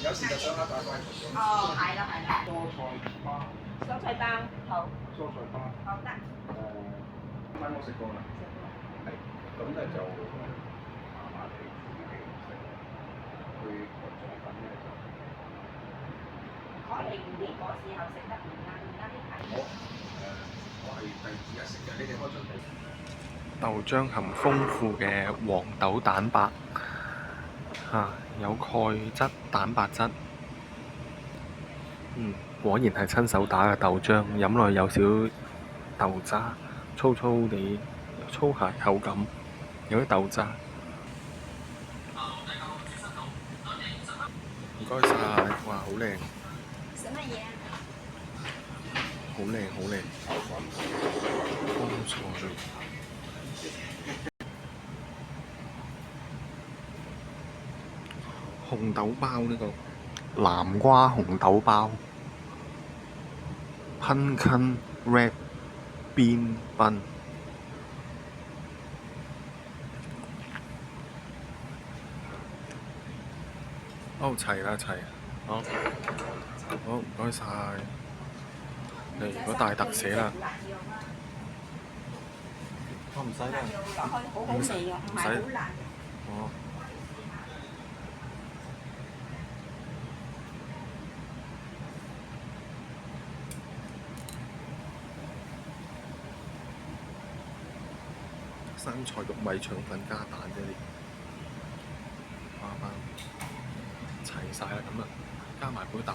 哦，係啦係啦。蔬菜包，好。蔬菜包。好得。啱啱我食過啦。係。咁咧就麻麻地自己食。佢個腸粉咧就可能你嗰時候食得唔啱，而家啲係。我係第二日食嘅，你哋開張地。豆漿含豐富嘅黃豆蛋白，有鈣質、蛋白質。果然係親手打嘅豆漿，飲落有少豆渣，粗粗地、粗鞋口感，有啲豆渣。唔該晒，哇，好靚！食乜嘢啊？好靚，好靚。幫菜。紅豆包呢個南瓜紅豆包 ，Pumpkin Red Bean Bun。哦，齊啦齊，好，好唔該晒。嚟個大特寫啦。我唔使啦。好好味㗎，唔係好辣。哦。生菜玉米腸粉加蛋啫，啲花包齊晒啦，咁啊加埋杯豆。